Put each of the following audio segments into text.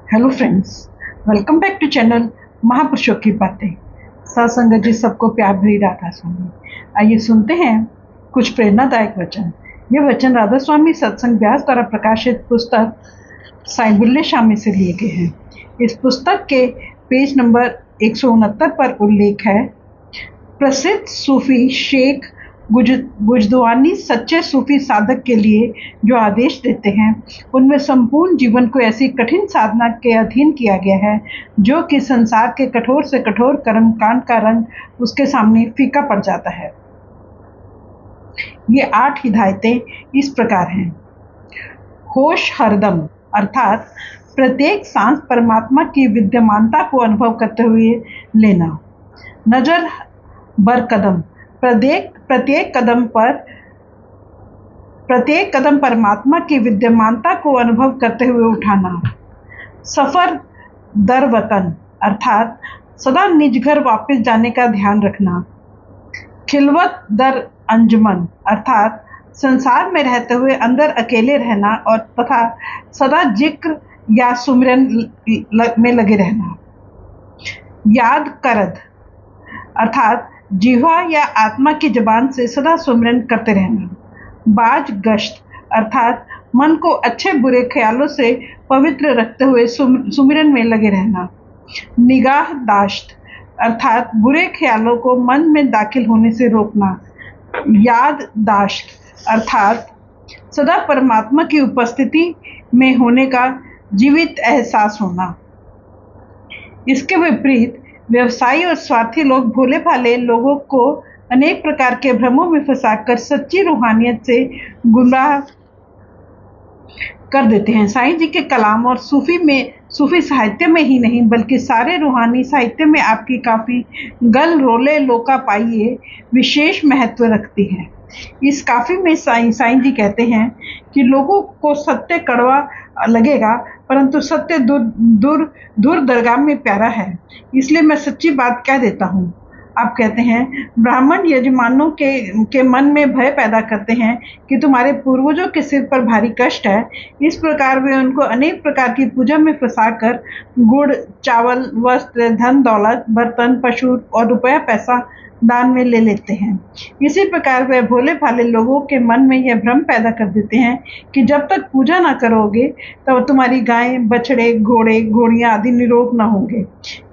Hello friends, welcome back to channel महापुरुषों की बातें। सत्संग जी सबको प्यार भरी राधा स्वामी। आइए सुनते हैं कुछ प्रेरणादायक वचन। ये वचन राधा स्वामी सत्संग व्यास द्वारा प्रकाशित पुस्तक साईं बुल्ले शाह में से लिए गए हैं। इस पुस्तक के पेज नंबर 169 पर उल्लेख है, प्रसिद्ध सूफी शेख गुजद्वानी सच्चे सूफी साधक के लिए जो आदेश देते हैं उनमें संपूर्ण जीवन को ऐसी कठिन साधना के अधीन किया गया है जो कि संसार के कठोर से कठोर कर्म कांड का रंग उसके सामने फीका पड़ जाता है। ये 8 हिदायतें इस प्रकार हैं। होश हरदम अर्थात प्रत्येक सांस परमात्मा की विद्यमानता को अनुभव करते हुए लेना। नजर बर कदम प्रत्येक कदम परमात्मा की विद्यमानता को अनुभव करते हुए उठाना। सफर दर वतन अर्थात सदा निज घर वापस जाने का ध्यान रखना। खिलवत दर अंजुमन अर्थात संसार में रहते हुए अंदर अकेले रहना और तथा सदा जिक्र या सुमिरन में लगे रहना। याद करद अर्थात जीवा या आत्मा की जबान से सदा सुमिरन करते रहना। बाज गश्त अर्थात मन को अच्छे बुरे ख्यालों से पवित्र रखते हुए सुमिरन में लगे रहना। निगाह दाश्त अर्थात बुरे ख्यालों को मन में दाखिल होने से रोकना। याद दाश्त अर्थात सदा परमात्मा की उपस्थिति में होने का जीवित एहसास होना। इसके विपरीत व्यवसायी और स्वार्थी लोग भोले भाले लोगों को अनेक प्रकार के भ्रमों में फंसाकर सच्ची रूहानियत से गुमराह कर देते हैं। साईं जी के कलाम और सूफी साहित्य में ही नहीं बल्कि सारे रूहानी साहित्य में आपकी काफी गल रोले लोका पाइये विशेष महत्व रखती है। इस काफी में साईं जी कहते हैं कि लोगों को सत्य कड़वा लगेगा परंतु सत्य दूर दरगाह में प्यारा है, इसलिए मैं सच्ची बात कह देता हूँ। आप कहते हैं ब्राह्मण यजमानों के मन में भय पैदा करते हैं कि तुम्हारे पूर्वजों के सिर पर भारी कष्ट है। इस प्रकार वे उनको अनेक प्रकार की पूजा में फंसाकर गुड़ चावल वस्त्र धन दौलत बर्तन पशु और रुपया पैसा दान में ले लेते हैं। इसी प्रकार वे भोले भाले लोगों के मन में यह भ्रम पैदा कर देते हैं कि जब तक पूजा ना करोगे तब तुम्हारी गायें बछड़े घोड़े घोड़ियां आदि निरोग न होंगे।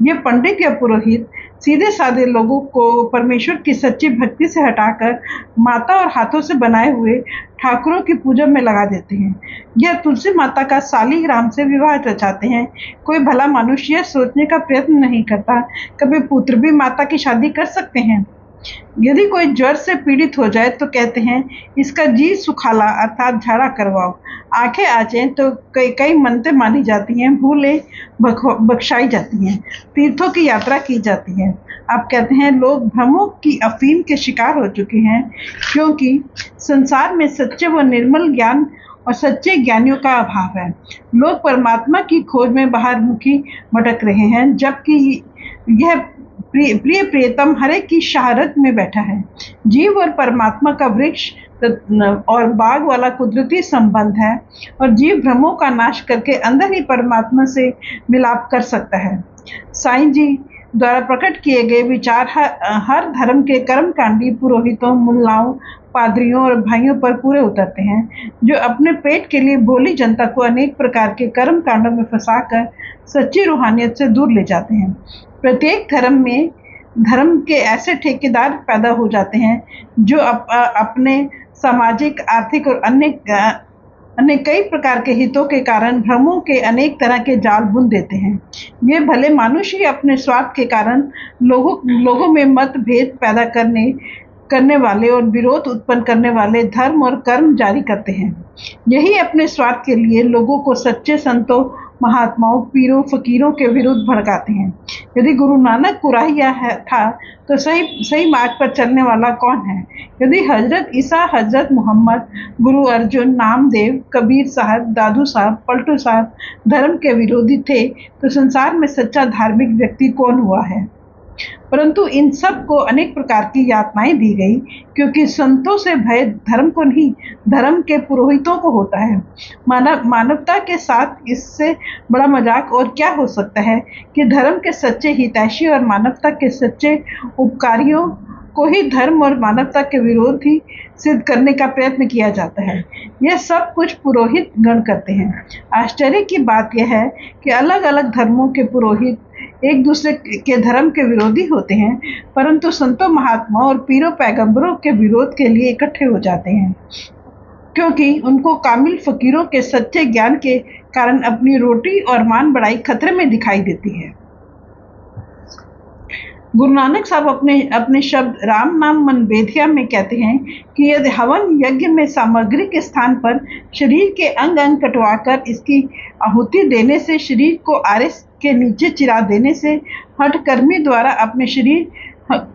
ये पंडित या पुरोहित सीधे साधे लोगों को परमेश्वर की सच्ची भक्ति से हटाकर माता और हाथों से बनाए हुए ठाकुरों की पूजा में लगा देते हैं। यह तुलसी माता का सालिग्राम से विवाह रचाते हैं। कोई भला मनुष्य यह सोचने का प्रयत्न नहीं करता कभी पुत्र भी माता की शादी कर सकते हैं। यदि कोई ज्वर से पीड़ित हो जाए तो कहते हैं इसका जी सुखाला अर्थात झाड़ा करवाओ। आंखें आ जाएं तो कई मन्नतें मानी जाती हैं, भूलें बख्शाई जाती हैं, तीर्थों की यात्रा की जाती है। आप कहते हैं लोग भ्रमों की अफीम के शिकार हो चुके हैं क्योंकि संसार में सच्चे व निर्मल ज्ञान और सच्चे ज्ञानियों का अभाव है। लोग परमात्मा की खोज में बाहर मुखी भटक रहे हैं जबकि यह प्रियतम हरे की शहारत में बैठा है। जीव और परमात्मा का वृक्ष और बाग वाला कुदरती संबंध है और जीव भ्रमों का नाश करके अंदर ही परमात्मा से मिलाप कर सकता है। साईं जी द्वारा प्रकट किए गए विचार हर धर्म के कर्मकांडी पुरोहितों मुल्लाओं पादरियों और भाइयों पर पूरे उतरते हैं जो अपने पेट के लिए भोली जनता को अनेक प्रकार के कर्म कांडों में फंसाकर सच्ची रूहानियत से दूर ले जाते हैं। प्रत्येक धर्म के ऐसे ठेकेदार पैदा हो जाते हैं जो अपने सामाजिक आर्थिक और अन्य कई प्रकार के हितों के कारण भ्रमों के अनेक तरह के जाल बुन देते हैं। ये भले मनुष्य ही अपने स्वार्थ के कारण लोगों में मतभेद पैदा करने वाले और विरोध उत्पन्न करने वाले धर्म और कर्म जारी करते हैं। यही अपने स्वार्थ के लिए लोगों को सच्चे संतों महात्माओं पीरों फकीरों के विरुद्ध भड़काते हैं। यदि गुरु नानक कुराहिया था तो सही मार्ग पर चलने वाला कौन है? यदि हजरत ईसा हजरत मोहम्मद गुरु अर्जुन नामदेव कबीर साहब दादू साहब पलटू साहब धर्म के विरोधी थे तो संसार में सच्चा धार्मिक व्यक्ति कौन हुआ है? परंतु इन सब को अनेक प्रकार की यातनाएं दी गई, क्योंकि संतों से भय धर्म को नहीं, धर्म के पुरोहितों को होता है। मानवता के साथ इससे बड़ा मजाक और क्या हो सकता है कि धर्म के सच्चे हितैषी और मानवता के सच्चे उपकारियों को ही धर्म और मानवता के विरोधी सिद्ध करने का प्रयत्न किया जाता है। यह सब कुछ पुरोहित गण करते हैं। आश्चर्य की बात यह है कि अलग अलग धर्मों के पुरोहित एक दूसरे के धर्म के विरोधी होते हैं, परंतु संतों, महात्मा और पीरों पैगंबरों के विरोध के लिए इकट्ठे हो जाते हैं, क्योंकि उनको कामिल फकीरों के सच्चे ज्ञान के कारण अपनी रोटी और मान बढ़ाई खतरे में दिखाई देती है। गुरु नानक साहब अपने शब्द राम नाम मन बेधिया में कहते हैं कि यदि हवन यज्ञ में सामग्री के स्थान पर शरीर के अंग अंग कटवाकर इसकी आहुति देने से, शरीर को आरे के नीचे चिरा देने से, हठकर्मी द्वारा अपने शरीर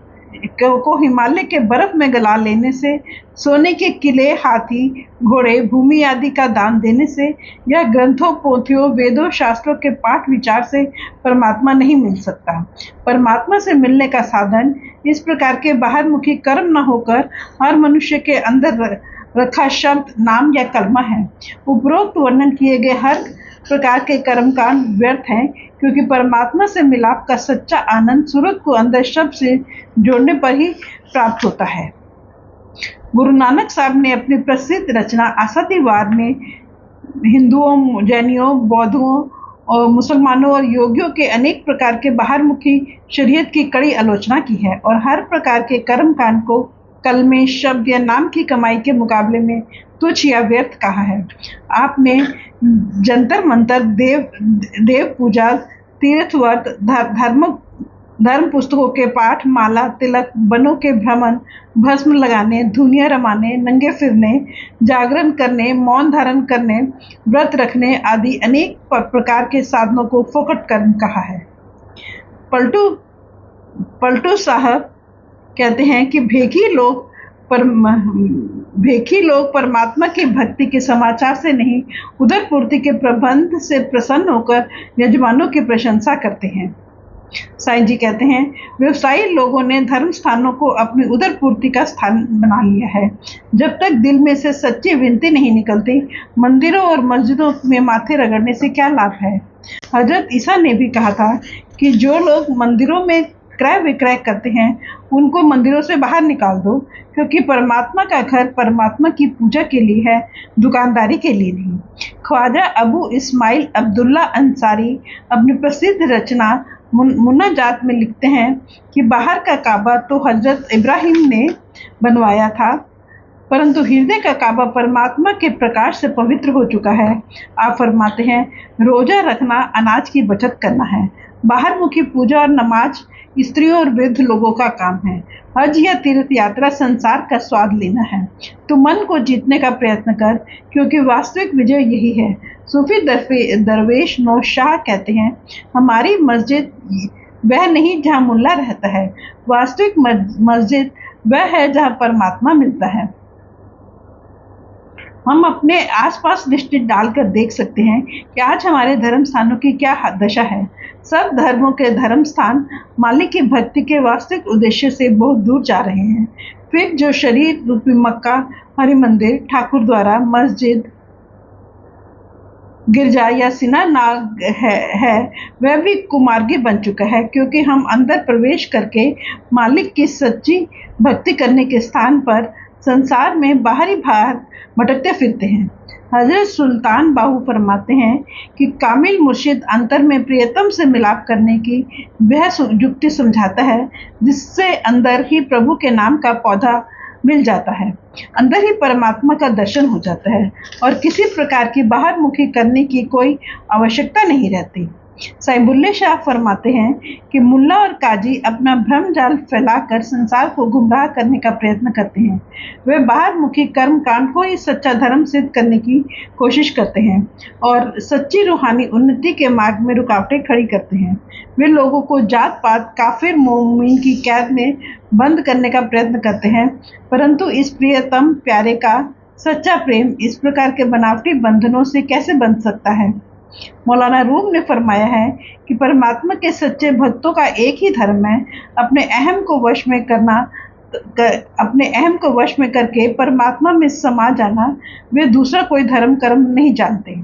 को हिमालय के बर्फ में गला लेने से, सोने के किले, हाथी, घोड़े, भूमि आदि का दान देने से, या ग्रंथों, पोथियों, वेदों, शास्त्रों के पाठ विचार से परमात्मा नहीं मिल सकता। परमात्मा से मिलने का साधन इस प्रकार के बाहरमुखी कर्म न होकर हर मनुष्य के अंदर रखा शब्द, नाम या कलमा है। उपरोक्त वर्णन किए गए हर प्रकार के कर्मकांड व्यर्थ हैं, क्योंकि परमात्मा से मिलाप का सच्चा आनंद सूरत को अंदर शब्द से जोड़ने पर ही प्राप्त होता है। गुरु नानक साहब ने अपनी प्रसिद्ध रचना आसादीवाद में हिंदुओं, जैनियों, बौद्धों और मुसलमानों और योगियों के अनेक प्रकार के बाहरमुखी शरीयत की कड़ी आलोचना की है और हर प्रकार के कर्मकांड को कलमे, शब्द या नाम की कमाई के मुकाबले में तुच्छ या व्यर्थ कहा है। आपने जंतर मंतर, देव पूजा, तीर्थ व्रत, धर्म पुस्तकों के पाठ, माला, तिलक, बनों के भ्रमण, भस्म लगाने, धुनिया रमाने, नंगे फिरने, जागरण करने, मौन धारण करने, व्रत रखने आदि अनेक प्रकार के साधनों को फोकट कर्म कहा है। पलटू साहब कहते हैं कि भेखी लोग परमात्मा की भक्ति के समाचार से नहीं, उदर पूर्ति के प्रबंध से प्रसन्न होकर यजमानों की प्रशंसा करते हैं। साईं जी कहते हैं, व्यवसायी लोगों ने धर्म स्थानों को अपनी उदर पूर्ति का स्थान बना लिया है। जब तक दिल में से सच्ची विनती नहीं निकलती, मंदिरों और मस्जिदों में माथे रगड़ने से क्या लाभ है। हजरत ईसा ने भी कहा था कि जो लोग मंदिरों में क्रय विक्रय करते हैं, उनको मंदिरों से बाहर निकाल दो, क्योंकि परमात्मा का घर परमात्मा की पूजा के लिए है, दुकानदारी के लिए नहीं। ख्वाजा अबू इस्माइल अब्दुल्ला अंसारी अपनी प्रसिद्ध रचना मुन्नाजात में लिखते हैं कि बाहर का काबा तो हजरत इब्राहिम ने बनवाया था, परंतु हृदय का काबा परमात्मा के प्रकाश से पवित्र हो चुका है। आप फरमाते हैं, रोजा रखना अनाज की बचत करना है। बाहरमुखी पूजा और नमाज स्त्रियों और वृद्ध लोगों का काम है। हज या तीर्थ यात्रा संसार का स्वाद लेना है। तो मन को जीतने का प्रयत्न कर, क्योंकि वास्तविक विजय यही है। सूफी दरवेश नौश शाह कहते हैं, हमारी मस्जिद वह नहीं जहाँ मुल्ला रहता है, वास्तविक मस्जिद वह है जहाँ परमात्मा मिलता है। हम अपने आसपास दृष्टि डालकर देख सकते हैं कि आज हमारे धर्म स्थानों की क्या दशा है। सब धर्मों के धर्म स्थान मालिक की भक्ति के वास्तविक उद्देश्य से बहुत दूर जा रहे हैं। फिर जो शरीर रूपी मक्का, हरि मंदिर, ठाकुर द्वारा, मस्जिद, गिरजा या सिना नाग है वह भी कुमार्गी बन चुका है, क्योंकि हम अंदर प्रवेश करके मालिक की सच्ची भक्ति करने के स्थान पर संसार में बाहरी बाहर भटकते फिरते हैं। हजरत सुल्तान बाहू फरमाते हैं कि कामिल मुर्शिद अंतर में प्रियतम से मिलाप करने की वह युक्ति समझाता है, जिससे अंदर ही प्रभु के नाम का पौधा मिल जाता है, अंदर ही परमात्मा का दर्शन हो जाता है और किसी प्रकार की बाहरमुखी करने की कोई आवश्यकता नहीं रहती। साईं बुल्ले शाह फरमाते हैं कि मुल्ला और काजी अपना भ्रम जाल फैलाकर संसार को गुमराह करने का प्रयत्न करते हैं। वे बाहरमुखी कर्म कांड को ही सच्चा धर्म सिद्ध करने की कोशिश करते हैं और सच्ची रूहानी उन्नति के मार्ग में रुकावटें खड़ी करते हैं। वे लोगों को जात पात, काफिर, मोमिन की कैद में बंद करने का प्रयत्न करते हैं, परंतु इस प्रियतम प्यारे का सच्चा प्रेम इस प्रकार के बनावटी बंधनों से कैसे बंध सकता है। मौलाना रूम ने फरमाया है कि परमात्मा के सच्चे भक्तों का एक ही धर्म है, अपने अहम को वश में करके परमात्मा में समा जाना। वे दूसरा कोई धर्म कर्म नहीं जानते।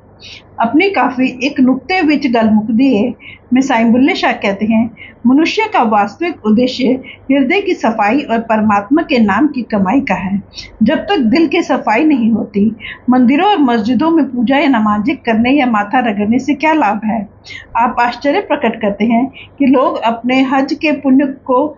अपनी काफी एक नुक्ते विच गल मुकदी है में साईं बुल्ले शाह कहते हैं, मनुष्य का वास्तविक उद्देश्य हृदय की सफाई और परमात्मा के नाम की कमाई का है। जब तक दिल की सफाई नहीं होती, मंदिरों और मस्जिदों में पूजा या नमाज़ें करने या माथा रगड़ने से क्या लाभ है। आप आश्चर्य प्रकट करते हैं कि लोग अपने हज के पुण्य को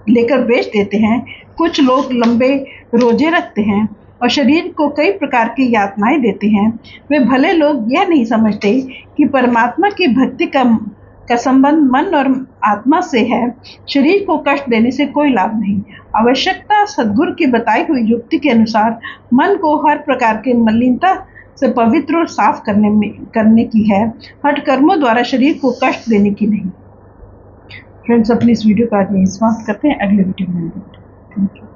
लेकर बेच देते हैं। कुछ लोग लंबे रोजे रखते हैं और शरीर को कई प्रकार की यातनाएं देते हैं। वे भले लोग यह नहीं समझते कि परमात्मा की भक्ति का संबंध मन और आत्मा से है। शरीर को कष्ट देने से कोई लाभ नहीं। आवश्यकता सद्गुरु की बताई हुई युक्ति के अनुसार मन को हर प्रकार के मलिनता से पवित्र और साफ करने की है, हठ कर्मों द्वारा शरीर को कष्ट देने की नहीं। फ्रेंड्स, अपनी इस वीडियो का आज यहीं समाप्त करते हैं। अगले वीडियो में मिलते हैं। Thank you.